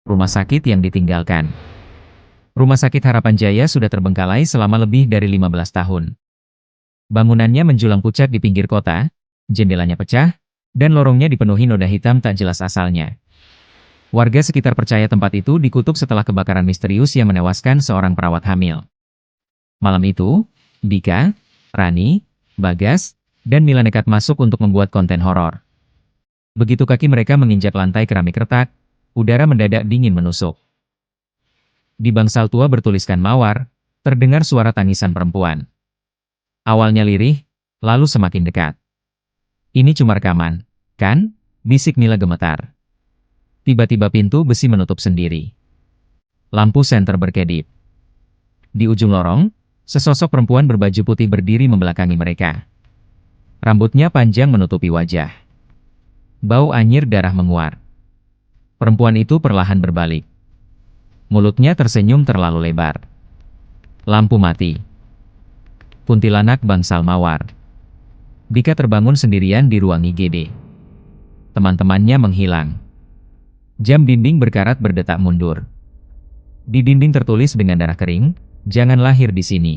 Rumah sakit yang ditinggalkan. Rumah Sakit Harapan Jaya sudah terbengkalai selama lebih dari 15 tahun. Bangunannya menjulang pucat di pinggir kota, jendelanya pecah, dan lorongnya dipenuhi noda hitam tak jelas asalnya. Warga sekitar percaya tempat itu dikutuk setelah kebakaran misterius yang menewaskan seorang perawat hamil. Malam itu, Dika, Rani, Bagas, dan Mila nekat masuk untuk membuat konten horor. Begitu kaki mereka menginjak lantai keramik retak, udara mendadak dingin menusuk. Di bangsal tua bertuliskan mawar, terdengar suara tangisan perempuan. Awalnya lirih, lalu semakin dekat. Ini cuma rekaman, kan? Bisik Mila gemetar. Tiba-tiba pintu besi menutup sendiri. Lampu senter berkedip. Di ujung lorong, sesosok perempuan berbaju putih berdiri membelakangi mereka. Rambutnya panjang menutupi wajah. Bau anyir darah menguar. Perempuan itu perlahan berbalik. Mulutnya tersenyum terlalu lebar. Lampu mati. Kuntilanak bangsal mawar. Dika terbangun sendirian di ruang IGD. Teman-temannya menghilang. Jam dinding berkarat berdetak mundur. Di dinding tertulis dengan darah kering, "Jangan lahir di sini."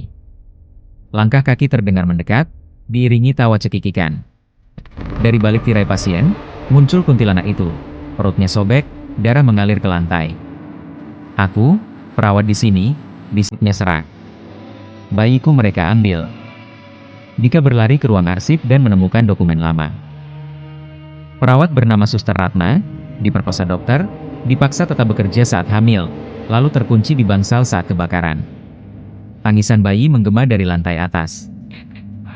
Langkah kaki terdengar mendekat, diiringi tawa cekikikan. Dari balik tirai pasien, muncul kuntilanak itu. Perutnya sobek, darah mengalir ke lantai. "Aku, perawat di sini," bisiknya serak. "Bayiku mereka ambil." Dika berlari ke ruang arsip dan menemukan dokumen lama. Perawat bernama Suster Ratna, diperkosa dokter, dipaksa tetap bekerja saat hamil, lalu terkunci di bangsal saat kebakaran. Tangisan bayi menggema dari lantai atas.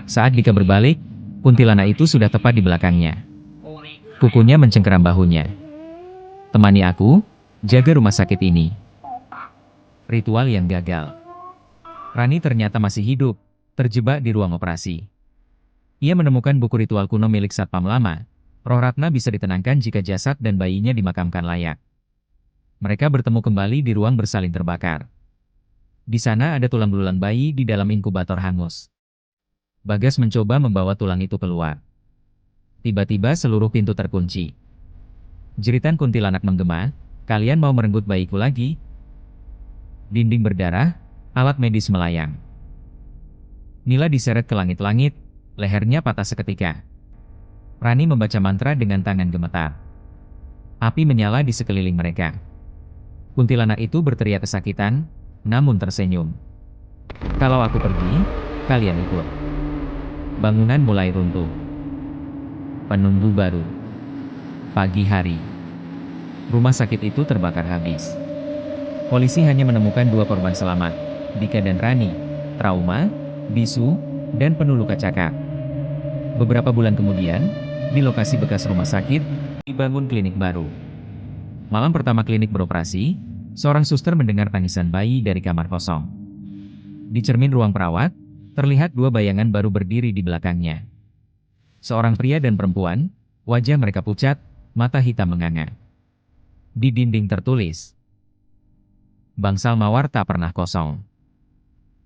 Saat Dika berbalik, kuntilanak itu sudah tepat di belakangnya. Kukunya mencengkeram bahunya. "Temani aku, jaga rumah sakit ini." Ritual yang gagal. Rani ternyata masih hidup, terjebak di ruang operasi. Ia menemukan buku ritual kuno milik Satpam lama. Roh Ratna bisa ditenangkan jika jasad dan bayinya dimakamkan layak. Mereka bertemu kembali di ruang bersalin terbakar. Di sana ada tulang belulang bayi di dalam inkubator hangus. Bagas mencoba membawa tulang itu keluar. Tiba-tiba seluruh pintu terkunci. Jeritan kuntilanak menggema, "Kalian mau merenggut bayiku lagi?" Dinding berdarah, alat medis melayang. Nila diseret ke langit-langit, lehernya patah seketika. Rani membaca mantra dengan tangan gemetar. Api menyala di sekeliling mereka. Kuntilanak itu berteriak kesakitan, namun tersenyum. "Kalau aku pergi, kalian ikut." Bangunan mulai runtuh. Penunggu baru. Pagi hari. Rumah sakit itu terbakar habis. Polisi hanya menemukan 2 korban selamat, Dika dan Rani, trauma, bisu, dan penuh luka cakar. Beberapa bulan kemudian, di lokasi bekas rumah sakit, dibangun klinik baru. Malam pertama klinik beroperasi, seorang suster mendengar tangisan bayi dari kamar kosong. Di cermin ruang perawat, terlihat 2 bayangan baru berdiri di belakangnya. Seorang pria dan perempuan, wajah mereka pucat, mata hitam menganga. Di dinding tertulis, "Bangsal mawar tak pernah kosong."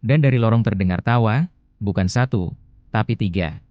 Dan dari lorong terdengar tawa, bukan 1, tapi 3.